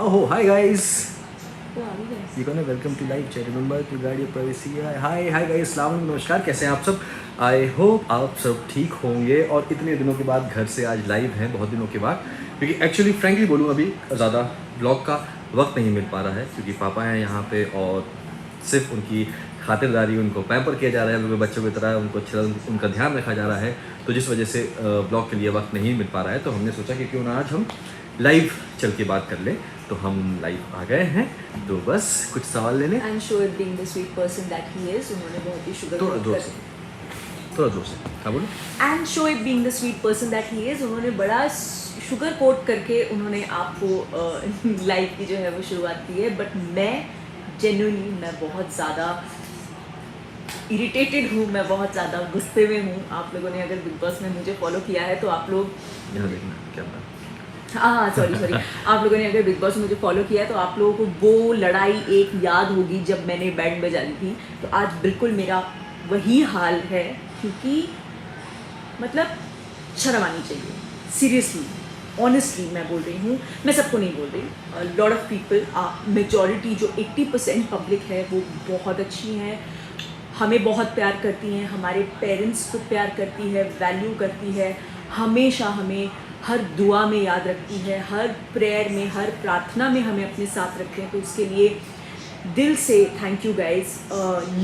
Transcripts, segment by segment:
Oh, hi guys. वो आ गई है। You're gonna welcome to live chat. Remember to guard your privacy. Hi guys. अस्सलाम वालेकुम, नमस्कार, कैसे हैं आप सब? आई होप आप सब ठीक होंगे और इतने दिनों के बाद घर से आज लाइव हैं, बहुत दिनों के बाद, क्योंकि एक्चुअली फ्रेंकली बोलूँ अभी ज़्यादा ब्लॉग का वक्त नहीं मिल पा रहा है क्योंकि पापा हैं यहाँ पे और सिर्फ उनकी खातिरदारी, उनको पैम्पर किया जा रहा है, उनके बच्चों की तरह उनको अच्छा उनका ध्यान रखा जा रहा है, तो जिस वजह से ब्लॉग के लिए वक्त नहीं मिल पा रहा है। तो हमने सोचा कि क्यों ना आज हम लाइव चल के बात कर लें, तो हम लाइव आ गए हैं। तो बस कुछ सवाल लेने। And Shoaib being the sweet person that he is, उन्होंने बहुत ही शुगर थोड़ा जोर से, थोड़ा जोर से, हाँ बोलो। And Shoaib being the sweet person that he is, उन्होंने बड़ा शुगर कोट करके उन्होंने आपको लाइफ की जो है वो शुरुआत की है। बट मैं जेन्युइनली मैं बहुत ज़्यादा इरिटेटेड हूँ, मैं बहुत ज़्यादा गुस्से में हूँ। आप लोगों ने अगर बिग बॉस में मुझे फॉलो किया है तो आप लोग यहाँ देखना क्या बात। हाँ सॉरी आप लोगों ने अगर बिग बॉस में मुझे फॉलो किया है तो आप लोगों को वो लड़ाई एक याद होगी जब मैंने बैंड बजा दी थी। तो आज बिल्कुल मेरा वही हाल है, क्योंकि मतलब शर्म आनी चाहिए। सीरियसली ऑनेस्टली मैं बोल रही हूँ, मैं सबको नहीं बोल रही, लॉट ऑफ पीपल, मेजॉरिटी जो 80% पब्लिक है वो बहुत अच्छी है, हमें बहुत प्यार करती हैं, हमारे पेरेंट्स को प्यार करती है, वैल्यू करती है, हमेशा हमें हर दुआ में याद रखती है, हर प्रेयर में, हर प्रार्थना में हमें अपने साथ रखते हैं। तो उसके लिए दिल से थैंक यू गाइज।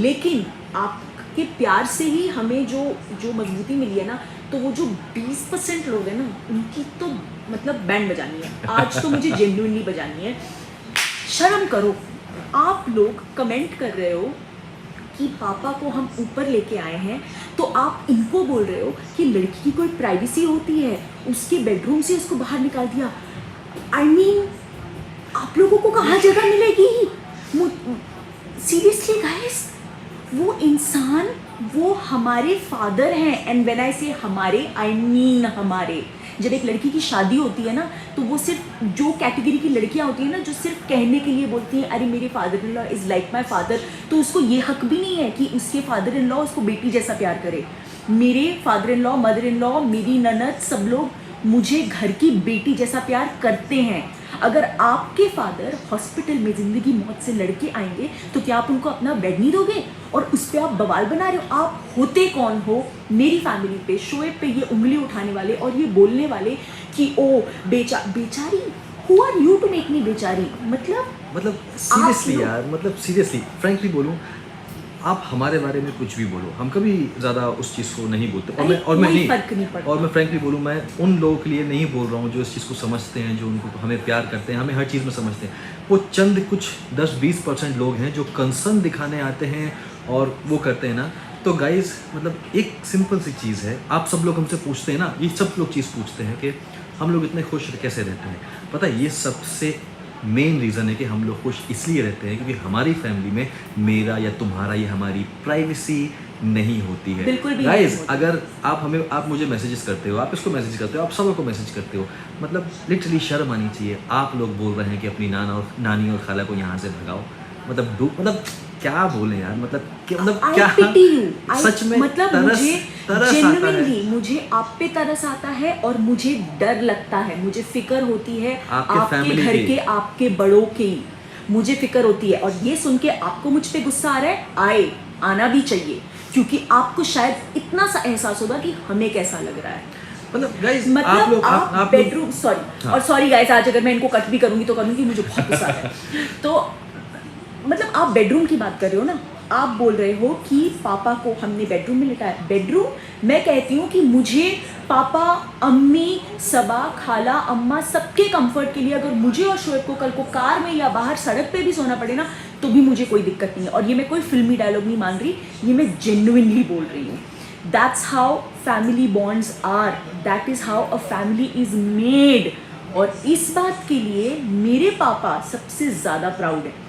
लेकिन आपके प्यार से ही हमें जो मजबूती मिली है ना, तो वो जो 20% लोग हैं ना, उनकी तो मतलब बैंड बजानी है आज, तो मुझे जेन्युइनली बजानी है। शर्म करो, आप लोग कमेंट कर रहे हो कि पापा को हम ऊपर लेके आए हैं, तो आप इनको बोल रहे हो कि लड़की की कोई प्राइवेसी होती है, उसके बेडरूम से उसको बाहर निकाल दिया। आई मीन आप लोगों को कहाँ जगह मिलेगी? सीरियसली गाइस, वो इंसान, वो हमारे फादर हैं। एंड व्हेन आई से हमारे, आई मीन हमारे। जब एक लड़की की शादी होती है ना, तो वो सिर्फ जो कैटेगरी की लड़कियां होती हैं ना, जो सिर्फ कहने के लिए बोलती हैं अरे मेरे father in law is like my father, तो उसको ये हक भी नहीं है कि उसके फादर इन लॉ उसको बेटी जैसा प्यार करे। मेरे father in law, mother in law, मेरी ननद, सब लोग मुझे घर की बेटी जैसा प्यार करते हैं। अगर आपके फादर हॉस्पिटल में ज़िंदगी मौत से लड़के आएंगे तो क्या आप उनको अपना बेड नहीं दोगे? और उस पर आप बवाल बना रहे हो। आप होते कौन हो मेरी फैमिली पे, शोएब पे ये उंगली उठाने वाले और ये बोलने वाले कि ओ बेचारी? Who are you to make me बेचारी? मतलब सीरियसली यार, मतलब सीरियसली फ्रेंकली बोलूँ, आप हमारे बारे में कुछ भी बोलो, हम कभी ज़्यादा उस चीज़ को नहीं बोलते। और मैं फ्रेंकली बोलूँ, मैं उन लोगों के लिए नहीं बोल रहा हूँ जो इस चीज़ को समझते हैं, जो उनको हमें प्यार करते हैं, हमें हर चीज़ में समझते हैं। वो चंद कुछ 10-20% लोग हैं जो कंसर्न दिखाने आते हैं और वो करते हैं ना। तो गाइज मतलब एक सिंपल सी चीज़ है, आप सब लोग हमसे पूछते हैं ना, ये सब लोग चीज़ पूछते हैं कि हम लोग इतने खुश कैसे रहते हैं। पता है, ये सबसे मेन रीज़न है कि हम लोग खुश इसलिए रहते हैं क्योंकि हमारी फैमिली में मेरा या तुम्हारा या हमारी प्राइवेसी नहीं होती है। बिल्कुल भी गाइज, अगर आप मुझे मैसेजेस करते हो, आप इसको मैसेज करते हो, आप सब लोग को मैसेज करते हो, मतलब लिटरली शर्म आनी चाहिए। आप लोग बोल रहे हैं कि अपनी नानी और खाला को यहाँ से भगाओ, मतलब क्या बोले यार, मतलब क्या सच में मतलब मुझे जेन्युइनली मुझे आप पे तरस आता है और मुझे डर लगता है, मुझे फिक्र होती है आपके घर के, आपके बड़ों की मुझे फिक्र होती है। और ये सुन के आपको मुझ पे गुस्सा आ रहा है, आना भी चाहिए, क्योंकि आपको शायद इतना सा एहसास होगा कि हमें कैसा लग रहा है। मतलब गाइस, मतलब आप बेडरूम, सॉरी, और सॉरी गाइस, आज अगर मैं इनको कट भी करूंगी तो करूंगी, मुझे बहुत गुस्सा है। तो मतलब आप बेडरूम की बात कर रहे हो ना, आप बोल रहे हो कि पापा को हमने बेडरूम में लिटाया। बेडरूम, मैं कहती हूँ कि मुझे पापा, अम्मी, सबा, खाला, अम्मा, सबके कंफर्ट के लिए अगर मुझे और शोएब को कल को कार में या बाहर सड़क पे भी सोना पड़े ना, तो भी मुझे कोई दिक्कत नहीं है। और ये मैं कोई फिल्मी डायलॉग नहीं मान रही, ये मैं जेन्युइनली बोल रही हूँ। That's how family bonds are, that is how a family is made. और इस बात के लिए मेरे पापा सबसे ज़्यादा प्राउड है।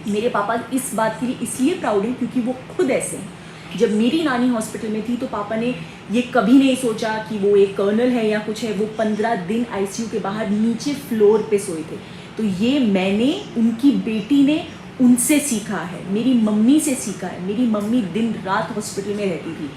मेरे पापा इस बात के लिए इसलिए प्राउड हैं क्योंकि वो खुद ऐसे हैं। जब मेरी नानी हॉस्पिटल में थी तो पापा ने ये कभी नहीं सोचा कि वो एक कर्नल है या कुछ है। वो 15 दिन आईसीयू के बाहर नीचे फ्लोर पे सोए थे। तो ये मैंने, उनकी बेटी ने उनसे सीखा है, मेरी मम्मी से सीखा है। मेरी मम्मी दिन रात हॉस्पिटल में रहती थी।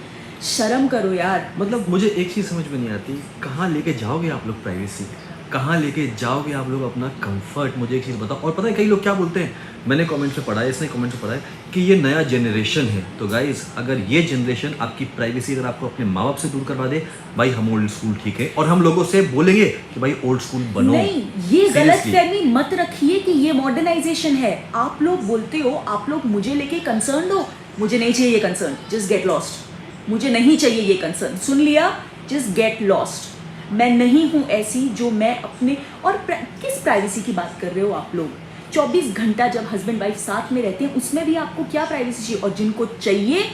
शर्म करो यार। मतलब मुझे एक चीज़ समझ में नहीं आती, कहाँ लेके जाओगे आप लोग प्राइवेसी? कहाँ लेके जाओगे आप लोग अपना कंफर्ट? मुझे एक चीज़ बताओ। और पता है कई लोग क्या बोलते हैं, मैंने कमेंट में पढ़ा है, इसने कमेंट में पढ़ा है कि ये नया जनरेशन है। तो गाइस, अगर ये जनरेशन आपकी प्राइवेसी अगर आपको अपने माँ बाप से दूर करवा दे, भाई हम ओल्ड स्कूल ठीक है, और हम लोगों से बोलेंगे कि भाई ओल्ड स्कूल बनो। नहीं, ये गलत फहमी मत रखिए कि ये मॉडर्नाइजेशन है। आप लोग बोलते हो, आप लोग मुझे लेके कंसर्न हो, मुझे नहीं चाहिए ये कंसर्न, जस्ट गेट लॉस्ट। मुझे नहीं चाहिए ये कंसर्न, सुन लिया, जस्ट गेट लॉस्ट। मैं नहीं हूं ऐसी जो मैं अपने और किस प्राइवेसी की बात कर रहे हो आप लोग? 24 घंटा जब हस्बैंड वाइफ साथ में रहते हैं, उसमें भी आपको क्या प्राइवेसी चाहिए? और जिनको चाहिए,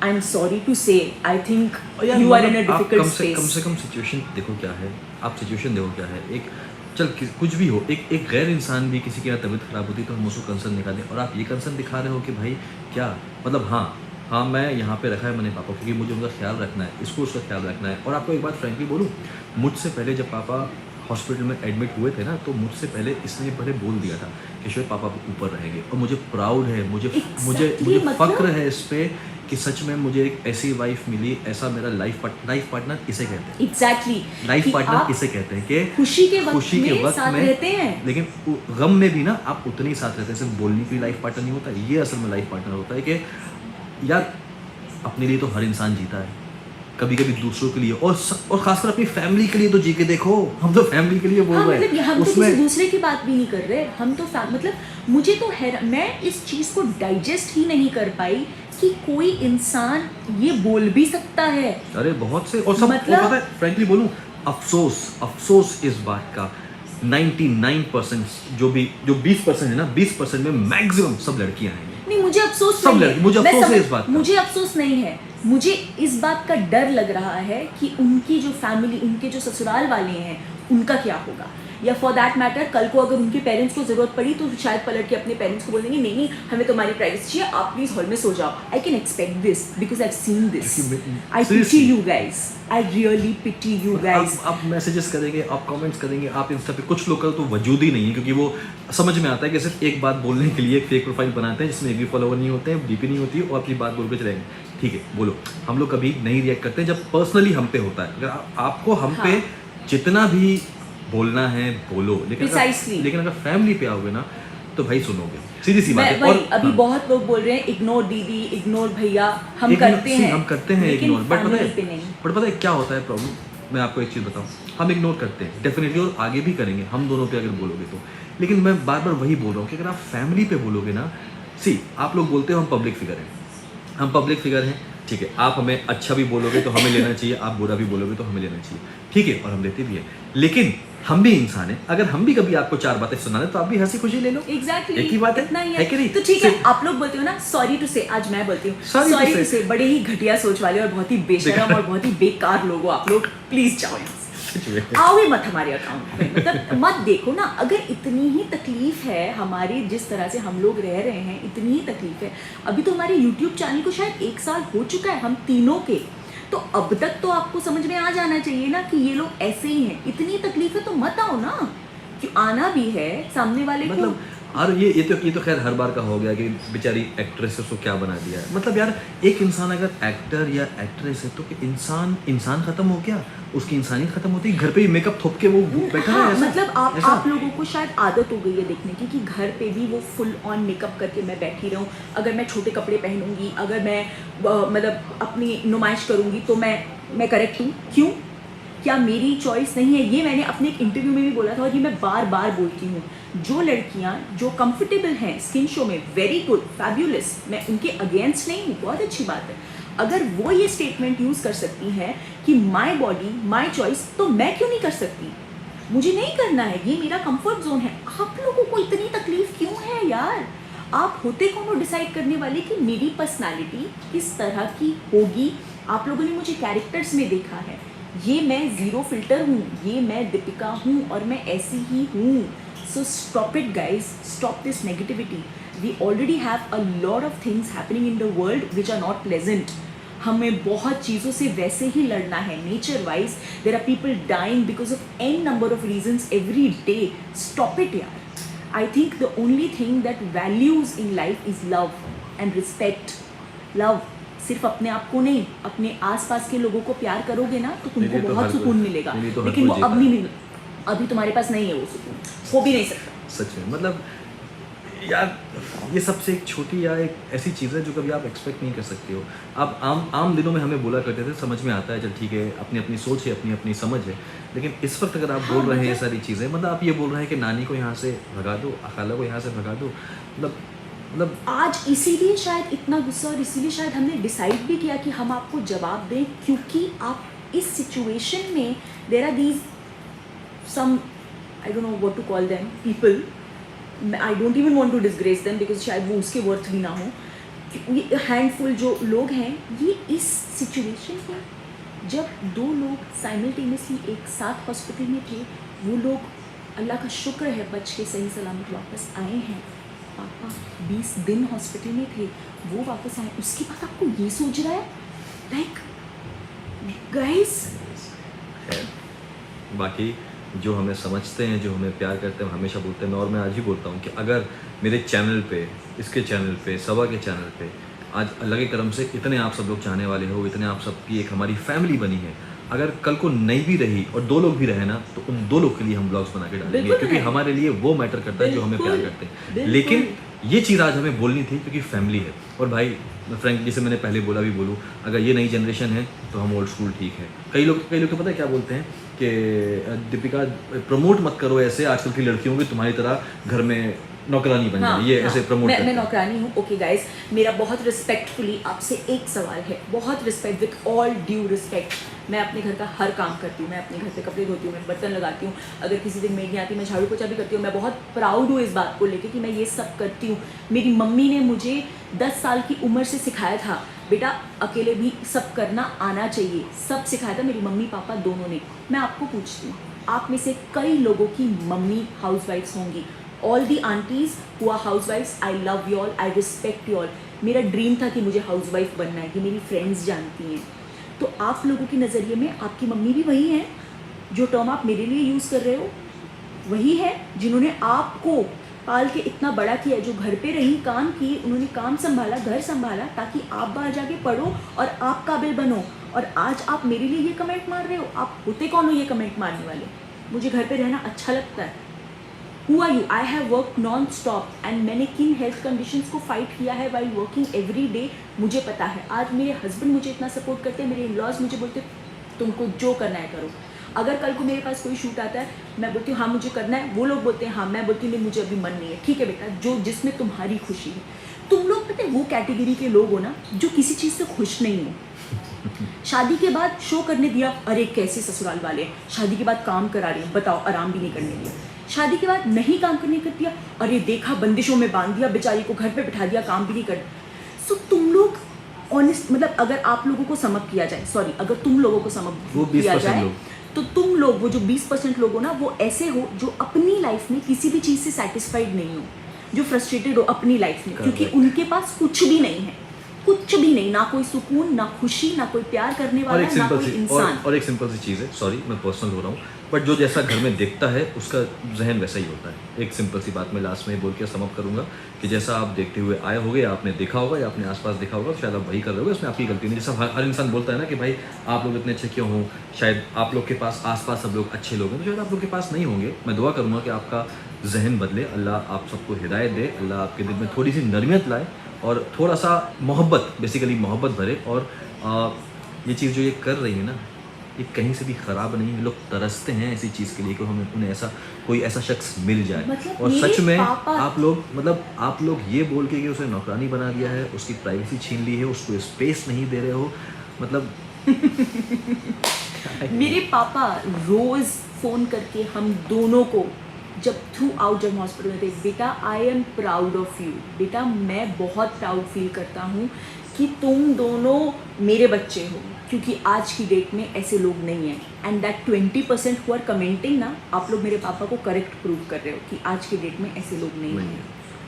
I am sorry to say, I think you are in a difficult space. कम से कम सिचुएशन देखो क्या है, आप सिचुएशन देखो क्या है। एक चल कुछ भी हो, एक गैर इंसान भी किसी की अगर तबीयत खराब होती है तो हम उसको कंसर्न दिखा दें, और आप ये कंसर्न दिखा रहे हो कि भाई क्या मतलब, हाँ मैं यहाँ पे रखा है मैंने पापा, क्योंकि मुझे उनका ख्याल रखना है, इसको उसका ख्याल रखना है। और आपको एक बात फ्रेंकली बोलूँ, मुझसे पहले जब पापा हॉस्पिटल में एडमिट हुए थे ना, तो मुझसे पहले इसने पहले बोल दिया था कि शोएब पापा ऊपर रहेंगे। और मुझे प्राउड है, मुझे फ़क्र है इस पे कि सच में मुझे एक ऐसी वाइफ मिली, ऐसा मेरा लाइफ पार्टनर इसे कहते हैं। एग्जैक्टली, लाइफ पार्टनर इसे कहते हैं कि खुशी के वक्त में रहते हैं, लेकिन गम में भी ना आप उतने ही साथ रहते हैं। सिर्फ बोलने के लिए लाइफ पार्टनर नहीं होता, ये असल में लाइफ पार्टनर होता है कि यार अपने लिए तो हर इंसान जीता है, कभी कभी दूसरों के लिए, और खासकर अपनी फैमिली के लिए तो जी के देखो। हम तो फैमिली के लिए बोल रहे हैं, मतलब हम तो किसी दूसरे की बात भी नहीं कर रहे, हम तो मतलब मुझे तो मैं इस चीज को डाइजेस्ट ही नहीं कर पाई कि कोई इंसान ये बोल भी सकता है। अरे बहुत से, और सब मतलब, पता है फ्रैंकली बोलूं, अफसोस इस बात का 99% जो 20% है ना, 20% में मैक्सिमम सब लड़कियां हैं। नहीं, मुझे अफसोस नहीं है, मुझे अफसोस है इस बात का। मुझे अफसोस नहीं है, मुझे इस बात का डर लग रहा है कि उनकी जो फैमिली, उनके जो ससुराल वाले हैं, उनका क्या होगा। या फॉर दैट मैटर, कल को अगर उनके पेरेंट्स को जरूरत पड़ी तो शायद पलट के अपने पेरेंट्स को बोलेंगे नहीं हमें तुम्हारी प्राइवेसी चाहिए, आप प्लीज हॉल में सो जाओ। I can expect this because I have seen this. I pity you guys, I really pity you guys. आप मैसेजेस करेंगे, आप कमेंट्स करेंगे, आप इंस्टा पे, कुछ लोग का तो वजूद ही नहीं है, क्योंकि वो समझ में आता है कि सिर्फ एक बात बोलने के लिए एक फेक प्रोफाइल बनाते हैं जिसमें एक भी फॉलोवर नहीं होते हैं, डीपी नहीं होती है, और अपनी बात बोल के चलेंगे। ठीक है, बोलो। हम लोग कभी नहीं रिएक्ट करते जब पर्सनली हम पे होता है। अगर आपको हम पे जितना भी बोलना है बोलो, लेकिन अगर फैमिली पे आओगे ना तो भाई सुनोगे, सीधी सी बात है। और अभी बहुत लोग बोल रहे हैं इग्नोर दीदी, इग्नोर भैया, हम करते हैं इग्नोर, बट पता है क्या होता है प्रॉब्लम? मैं आपको एक चीज़ बताऊं, हम इग्नोर करते हैं डेफिनेटली, और आगे भी करेंगे हम दोनों पे अगर बोलोगे तो। लेकिन मैं बार बार वही बोल रहा हूँ कि अगर आप फैमिली पे बोलोगे ना, आप लोग बोलते हो हम पब्लिक फिगर हैं, हम पब्लिक फिगर हैं, ठीक है, आप हमें अच्छा भी बोलोगे तो हमें लेना चाहिए, आप बुरा भी बोलोगे तो हमें लेना चाहिए, ठीक है, और हम लेते भी हैं। लेकिन हम भी इंसान हैं, अगर हम भी कभी आपको 4 बातें सुना रहे तो आप भी हंसी खुशी ले लो। एग्जैक्टली, एक ही बात है कि नहीं? तो ठीक है, आप लोग बोलते हो ना सॉरी टू से, आज मैं बोलती हूँ सॉरी टू से। बड़े ही घटिया सोच वाले और बहुत ही बेशरम और बहुत ही बेकार लोग हो आप लोग, प्लीज जाओ आओ ही मत हमारे अकाउंट में। मतलब मत देखो ना, अगर इतनी ही तकलीफ है हमारी, जिस तरह से हम लोग रह रहे हैं, इतनी ही तकलीफ है। अभी तो हमारे YouTube चैनल को शायद 1 साल हो चुका है, हम तीनों के। तो अब तक तो आपको समझ में आ जाना चाहिए ना कि ये लोग ऐसे ही हैं। इतनी तकलीफ है तो मत आओ ना, क्यों आना भी है सामने वाले मतलब, और ये तो खैर हर बार का हो गया कि बेचारी एक्ट्रेसेस को क्या बना दिया है। मतलब यार, एक इंसान अगर एक्टर या एक्ट्रेस है तो इंसान खत्म हो गया, उसकी इंसानियत खत्म होती है। घर पे ही मेकअप थोप के वो बैठा है ऐसा। मतलब आप लोगों को शायद आदत हो गई है देखने की कि घर पे भी वो फुल ऑन मेकअप करके मैं बैठी रहूं। अगर मैं छोटे कपड़े पहनूंगी, अगर मैं मतलब अपनी नुमाइश करूंगी तो मैं करेक्ट हूँ। क्यों? क्या मेरी चॉइस नहीं है? ये मैंने अपने एक इंटरव्यू में भी बोला था और ये मैं बार बार बोलती हूँ। जो लड़कियाँ जो कंफर्टेबल हैं स्किन शो में, वेरी गुड, फैब्यूलस, मैं उनके अगेंस्ट नहीं हूँ, बहुत अच्छी बात है। अगर वो ये स्टेटमेंट यूज़ कर सकती हैं कि माई बॉडी माई चॉइस, तो मैं क्यों नहीं कर सकती? मुझे नहीं करना है, ये मेरा कंफर्ट जोन है। आप लोगों को इतनी तकलीफ क्यों है यार? आप होते कौन हो डिसाइड करने वाले कि मेरी पर्सनालिटी किस तरह की होगी? आप लोगों ने मुझे कैरेक्टर्स में देखा है, ये मैं ज़ीरो फिल्टर हूँ, ये मैं दीपिका हूँ और मैं ऐसी ही हूँ। So stop it guys, stop this negativity. We already have a lot of things happening in the world which are not pleasant. हमें बहुत चीज़ों से वैसे ही लड़ना है। Nature wise there are people dying because of an number of reasons every day. Stop it यार। I think the only thing that values in life is love and respect. Love सिर्फ अपने आप को नहीं, अपने आसपास के लोगों को प्यार करोगे ना तो तुमको बहुत सुकून मिलेगा। लेकिन वो अब नहीं अभी तुम्हारे पास नहीं है वो सुकून, हो भी नहीं सकता। सच में मतलब यार ये सबसे एक छोटी या एक ऐसी चीज़ है जो कभी आप एक्सपेक्ट नहीं कर सकते हो। आप आम दिनों में हमें बोला करते थे, समझ में आता है, चल ठीक है, अपनी अपनी सोच है, अपनी अपनी समझ है, लेकिन इस वक्त अगर आप हाँ, बोल रहे हैं ये मतलब सारी चीज़ें, मतलब आप ये बोल रहे हैं कि नानी को यहाँ से भगा दो, खाला को यहाँ से भगा दो, मतलब आज इसीलिए शायद इतना गुस्सा, और इसीलिए शायद हमने डिसाइड भी किया कि हम आपको जवाब दें, क्योंकि आप इस सिचुएशन में there are these some, I don't know what to call them, people, I don't even want to disgrace them because शायद वो उसके वर्थ भी ना हो, ये हैंडफुल जो लोग हैं, ये इस सिचुएशन में जब दो लोग साइमल्टेनियसली एक साथ हॉस्पिटल में थे, वो लोग अल्लाह का शुक्र है बच के सही सलामत वापस आए हैं। पापा 20 दिन हॉस्पिटल में थे, वो वापस आए, उसके बाद आपको ये सोच रहा है, लाइक गाइस। बाकी जो हमें समझते हैं, जो हमें प्यार करते हैं, हम हमेशा बोलते हैं, और मैं आज ही बोलता हूँ कि अगर मेरे चैनल पे, इसके चैनल पे, सबा के चैनल पे आज अल्लाह के करम से इतने आप सब लोग चाहने वाले हो, इतने आप सबकी एक हमारी फैमिली बनी है, अगर कल को नहीं भी रही और 2 लोग भी रहे ना, तो उन 2 लोग के लिए हम ब्लॉग्स बना के डालेंगे, क्योंकि हमारे लिए वो मैटर करता है जो हमें प्यार करते हैं। लेकिन ये चीज़ आज हमें बोलनी थी क्योंकि फैमिली है। और भाई फ्रैंक, जैसे मैंने पहले बोला भी बोलूँ, अगर ये नई जनरेशन है तो हम ओल्ड स्कूल ठीक है। कई लोग को पता है क्या बोलते हैं कि दीपिका प्रमोट मत करो ऐसे आजकल की लड़कियों की, तुम्हारी तरह घर में नौकरानी बन जाए, ये ऐसे प्रमोट करते हैं। मैं नौकरानी हूँ। ओके गाइस, मेरा बहुत रिस्पेक्टफुली आपसे एक सवाल है, बहुत respect, with all due respect, मैं अपने घर का हर काम करती हूँ, मैं अपने घर पे कपड़े धोती हूँ, मैं बर्तन लगाती हूँ, अगर किसी दिन मेड नहीं आती मैं झाड़ू पोछा भी करती हूँ, मैं बहुत प्राउड हूँ इस बात को लेके कि मैं ये सब करती हूँ। मेरी मम्मी ने मुझे 10 साल की उम्र से सिखाया था, बेटा अकेले भी सब करना आना चाहिए, सब सिखाया था मेरी मम्मी पापा दोनों ने। मैं आपको पूछती हूँ, आप में से कई लोगों की मम्मी हाउसवाइफ्स होंगी, all the aunties who are हाउसवाइफ्स, I love you all, I respect you all. मेरा ड्रीम था कि मुझे हाउसवाइफ बनना है, कि मेरी फ्रेंड्स जानती हैं। तो आप लोगों के नज़रिए में आपकी मम्मी भी वही है, जो टर्म आप मेरे लिए यूज़ कर रहे हो वही है, जिन्होंने आपको पाल के इतना बड़ा किया, जो घर पे रही, काम की, उन्होंने काम संभाला, घर संभाला, ताकि आप बाहर जाके पढ़ो और आप काबिल बनो। और आज आप मेरे लिए ये कमेंट मार रहे हो, आप होते कौन हो ये कमेंट मारने वाले? मुझे घर पे रहना अच्छा लगता है। Who are you? I have worked non-stop and मैंने किन हेल्थ कंडीशंस को फाइट किया है while working every day, मुझे पता है। आज मेरे हस्बैंड मुझे इतना सपोर्ट करते हैं, मेरे इन-लॉज मुझे बोलते हैं तुमको जो करना है करो। अगर कल को मेरे पास कोई शूट आता है, मैं बोलती हूँ हाँ मुझे करना है, वो लोग बोलते हैं हाँ, मैं बोलती हूँ नहीं मुझे अभी मन नहीं है। ठीक है बेटा, जो जिसमें तुम्हारी खुशी है। तुम लोग पता है वो कैटेगरी के लोग हो ना जो किसी चीज़ से खुश नहीं हो। शादी के बाद शो करने दिया, अरे कैसे ससुराल वाले, शादी के बाद काम करा रहे हैं, बताओ आराम भी नहीं करने दिया। शादी के बाद नहीं काम करने कर दिया, अरे देखा बंदिशों में बांध दिया, बेचारी को घर पे बिठा दिया, काम भी नहीं कर। सो तुम लोग ऑनेस्ट, मतलब अगर आप लोगों को समझ किया जाए, सॉरी अगर तुम लोगों को समझ किया जाए, तो तुम लोग वो जो 20% लोग हो ना, वो ऐसे हो जो अपनी लाइफ में किसी भी चीज़ से सेटिस्फाइड नहीं हो, जो फ्रस्ट्रेटेड हो अपनी लाइफ में, क्योंकि उनके पास कुछ भी नहीं है, कुछ भी नहीं, ना कोई सुकून, ना खुशी, ना कोई प्यार करने वाला, ना कोई इंसान। और एक सिंपल सी चीज़ है, सॉरी मैं पर्सनल हो रहा हूँ, बट जो जैसा घर में देखता है उसका जहन वैसा ही होता है। एक सिंपल सी बात मैं लास्ट में बोल के समाप्त करूँगा कि जैसा आप देखते हुए आए होगे, आपने देखा होगा या अपने आसपास देखा होगा, तो शायद आप वही कर रहे होगे, उसमें आपकी गलती नहीं। जैसा हर इंसान बोलता है ना कि भाई आप लोग इतने अच्छे क्यों हों, शायद आप लोग के पास आसपास सब लोग अच्छे लोग हैं, तो शायद आप लोग के पास नहीं होंगे। मैं दुआ करूँगा कि आपका जहन बदले, अल्लाह आप सबको हिदायत दे, अल्लाह आपके दिल में थोड़ी सी नरमियत लाए और थोड़ा सा मोहब्बत, बेसिकली मोहब्बत भरे। और ये चीज़ जो ये कर रही है ना, ये कहीं से भी ख़राब नहीं है। लोग तरसते हैं ऐसी चीज़ के लिए कि हमें उन्हें ऐसा कोई ऐसा शख्स मिल जाए। मतलब और सच में आप लोग ये बोल के कि उसे नौकरानी बना दिया है, उसकी प्राइवेसी छीन ली है, उसको स्पेस नहीं दे रहे हो, मतलब मेरे पापा रोज़ फ़ोन करके हम दोनों को जब थ्रू आउट जब हॉस्पिटल में थे, बेटा I am proud of you, बेटा मैं बहुत प्राउड फील करता हूँ कि तुम दोनों मेरे बच्चे हो, क्योंकि आज की डेट में ऐसे लोग नहीं हैं। And that 20% who are commenting ना, आप लोग मेरे पापा को करेक्ट प्रूव कर रहे हो कि आज की डेट में ऐसे लोग नहीं हैं,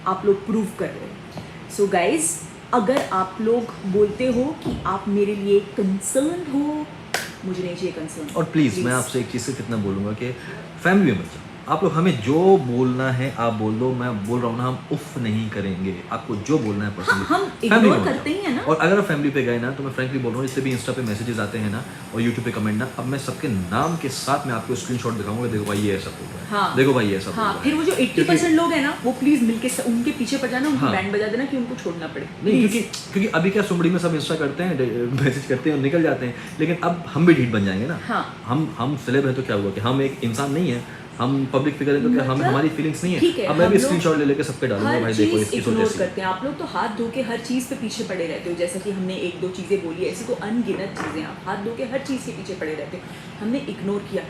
आप लोग प्रूव कर रहे हो। सो गाइज, अगर आप लोग बोलते हो कि आप मेरे लिए कंसर्न हो, मुझे नहीं चाहिए कंसर्न। और प्लीज़ मैं आपसे एक चीज़ से कितना बोलूँगा कि फैमिली में मत जाओ, आप लोग हमें जो बोलना है आप बोल दो, मैं बोल रहा हूँ ना, हम उफ नहीं करेंगे, आपको जो बोलना है पर्सनली हम इग्नोर करते ही है ना। और अगर आप फैमिली पे गए ना, तो मैं फ्रैंकली बोल रहा हूँ, जिससे भी इंस्टा पे मैसेजेस आते हैं ना और यूट्यूब पे कमेंट ना, अब मैं सबके नाम के साथ मैं आपको स्क्रीनशॉट दिखाऊंगा, देखो भाई ये ऐसा बोल रहा है, हाँ। देखो भाई ये ऐसा बोल हाँ, रहा है। फिर वो जो 80% लोग हैं ना, वो प्लीज मिलके उनके पीछे पड़ जाना, उनकी हाँ। बैंड बजा देना कि उनको छोड़ना पड़े। नहीं, क्योंकि अभी क्या सुमड़ी में सब इंस्टा करते हैं, मैसेज करते हैं और निकल जाते हैं, लेकिन अब हम भी ढीठ बन जाएंगे ना। हाँ। हम सेलेब है तो क्या हुआ कि हम एक इंसान नहीं है, हम पब्लिक फिगर है तो क्या हम मतलब हमारी फीलिंग्स नहीं ठीक है। है, अब मैं भी हम लोग स्क्रीनशॉट ले लेके सब पे डालूंगा, भाई देखो इसकी सोच इग्नोर ऐसी है। करते हैं। आप लोग तो हाथ धो के हर चीज़ पे पीछे पड़े रहते हो, जैसा कि हमने एक दो चीज़ें बोली, ऐसी तो अनगिनत चीज़ें, आप हाथ धो के हर चीज़ के पीछे पड़े रहते हो। हमने इग्नोर किया,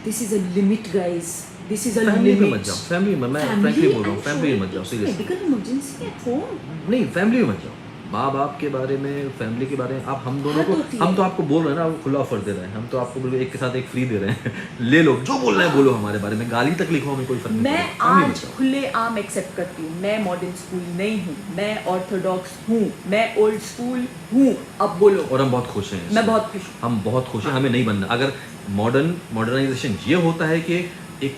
this is a limit guys, this is a family limit. में मत जाओ, फैमिली में मैं फ्रैंकली बोल रहा हूँ, फैमिली में मत जाओ seriously. Medical emergency at home. नहीं, फैमिली में मत जाओ, माँ बाप के बारे में, फैमिली के बारे में। आप हम दोनों हद को, होती है। हम तो आपको बोल रहे हैं ना, खुला ऑफर दे रहे हैं, हम तो आपको बिल्कुल एक के साथ एक फ्री दे रहे हैं ले लो, जो बोलना है बोलो हमारे बारे में, गाली तक लिखो, हमें कोई फर्क नहीं मैं पड़ेगा। फैमिली में आज जाओ। खुले आम एक्सेप्ट करती हूँ, मैं मॉडर्न स्कूल नहीं हूँ, मैं ऑर्थोडॉक्स हूँ, मैं ओल्ड स्कूल हूँ। अब बोलो। और हम बहुत खुश हैं इससे। मैं बहुत खुश हूँ। हम बहुत खुश हैं, हमें नहीं बनना। अगर मॉडर्नाइजेशन ये होता है कि एक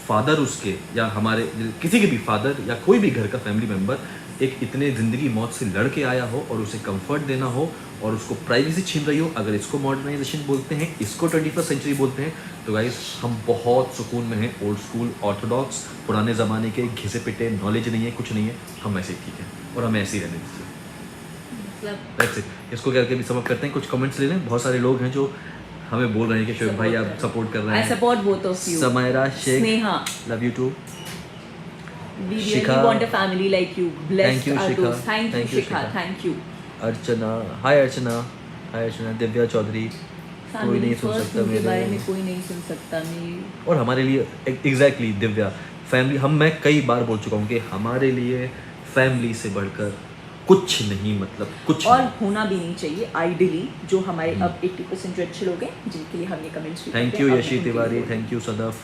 फादर उसके या हमारे किसी के भी फादर या कोई भी घर का फैमिली मेम्बर एक इतने ज़िंदगी मौत से लड़ के आया हो और उसे कंफर्ट देना हो और उसको प्राइवेसी छीन रही हो, अगर इसको मॉडर्नाइजेशन बोलते हैं, इसको 21st सेंचुरी बोलते हैं, तो गाइस हम बहुत सुकून में हैं। ओल्ड स्कूल ऑर्थोडॉक्स, पुराने ज़माने के घिसे पिटे, नॉलेज नहीं है, कुछ नहीं है, हम ऐसे ही ठीक है और हमें ऐसे ही रहने दीजिए। मतलब That's it। इसको करके भी समझ करते हैं, कुछ कमेंट्स ले लें। बहुत सारे लोग हैं जो हमें बोल रहे हैं कि शोएब भाई आप सपोर्ट कर रहे I हैं। support both of you. Samaira Shaikh, Sneha, love you too. we really Shikha. want a family like you. Blessed Thank you, are Shikha. those. Thank you, Thank you, Shikha. Shikha. Thank you. अर्चना, हाय अर्चना, हाय अर्चना। दिव्या चौधरी, कोई Family नहीं सुन first सकता के बारे में मेरे, कोई नहीं सुन सकता मेरी। और हमारे लिए एग्जैक्टली दिव्या फैमिली, मैं कई बार बोल चुका हूँ कि हमारे लिए फैमिली से बढ़कर कुछ नहीं, मतलब कुछ और नहीं। होना भी नहीं चाहिए आइडियली, जो हमारे अब 80% जो अच्छे लोग हैं जिनके लिए हम ये कमेंट्स भी थैंक करते यू हैं, अब यशी उनके लिए तिवारी, बोल रहे हैं। Thank you Sadaf,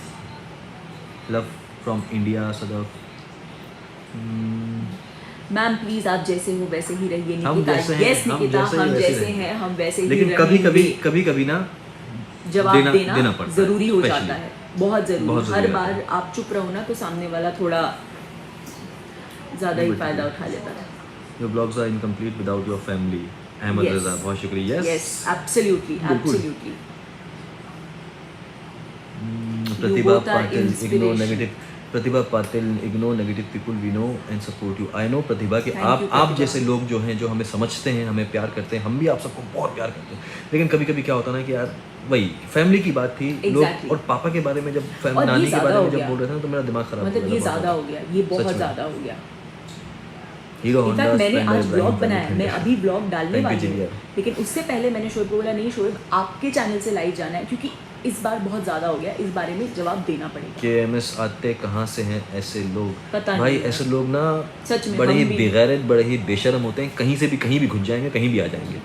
love from India Sadaf. Ma'am please आप जैसे हो वैसे ही रहिए। हम निकिता, जैसे हैं, यस हम निकिता, जैसे ही हम वैसे जैसे रहेंगे। हैं हम वैसे ही लेकिन कभी कभी ना जवाब देना देना पड़ता है, जरूरी हो specially। जाता है, बहुत जरूरी। बहुत हर जरूरी बार है। आप चुप रहो ना तो सामने वाला थोड़ा ज्यादा ही बिल्कुल। फायदा उठा लेता है। Your blogs are incomplete without your family. Ahmad Yes. Raza, बहुत शुक्रिया। यस एब्सोल्युटली बिल्कुल। Absolutely. Pratibha both are Patil, ignore inspiration. Negative, Pratibha Patil, ignore negative people, we know and support you. I know Pratibha कि Thank you, आप प्रतिभा। जैसे लोग जो हैं, जो हमें समझते हैं, हमें प्यार करते हैं, हम भी आप सबको बहुत प्यार करते हैं। लेकिन कभी कभी क्या होता है ना कि यार वही फैमिली की बात थी, लोग Exactly. और पापा के बारे में जब और ये नानी के ज़्यादा बारे हो में जब गया। बोल रहे थे ना, तो मेरा दिमाग खराब हो मतलब गया ये था बहुत ज्यादा हो गया, ये सच बहुत में। ज्यादा हो गया। हीरो होंडा इनफैक्ट मैंने स्प्लेंडर आज इब्राहिम ब्लॉग बनाया, फैमिली मैं फ्रेंड। अभी ब्लॉग डालने Thank you, वाली हूँ, जिलिया। लेकिन उससे पहले मैंने शोएब को बोला नहीं शोएब आपके चैनल से लाइव जाना है, क्योंकि इस बार बहुत ज़्यादा हो गया, इस बारे में जवाब देना पड़ेगा। KMS आते कहाँ से हैं ऐसे लोग? पता भाई नहीं ऐसे लोग ना सच में बड़े ही हम भी- बेगैरत, बड़े ही बेशर्म होते हैं, कहीं से भी कहीं भी घुस जाएंगे, कहीं भी आ जाएंगे।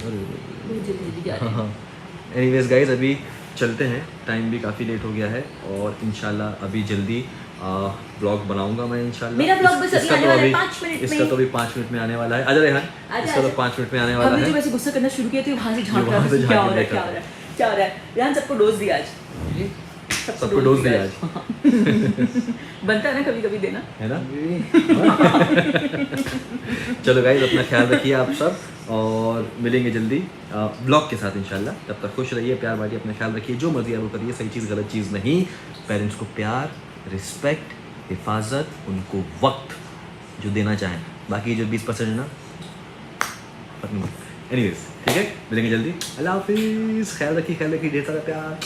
वो जल्दी जा रहे हैं। एनीवेज गाइस, अभी चलते हैं, टाइम भी काफ़ी लेट हो गया है और इंशाल्लाह अभी जल्दी ब्लॉग बनाऊंगा मैं इंशाल्लाह। मेरा ब्लॉग बस अभी इसका आने तो वाला है अभी 5 मिनट इसका में। तो अभी 5 मिनट में आने वाला है। आजा रेहान, आजा, इसका तो आजा। 5 मिनट में आने वाला हमने है। जो वैसे गुस्सा करना शुरू किया था वहाँ से झांक रहा वहाँ से था क्या झांक हो रहा है के क्या हो रहा है क्या हो रहा है। यार सबको डोज दिया आज, सबको डोज दिया आज, बनता है ना कभी कभी देना। है ना? चलो गाइस, अपना ख्याल रखिए आप सब और मिलेंगे जल्दी ब्लॉग के साथ इंशाल्लाह। तब तक खुश रहिए, प्यार बांटिए, अपना ख्याल रखिए, जो मर्जी आप वो करिए, सही चीज़ गलत चीज़ नहीं। पेरेंट्स को प्यार, रिस्पेक्ट, हिफाजत, उनको वक्त जो देना चाहें, बाकी जो 20% है ना, एनीवेज ठीक है, मिलेंगे जल्दी। अल्लाह हाफिज़, ख्याल रखिए ढेर सारा प्यार।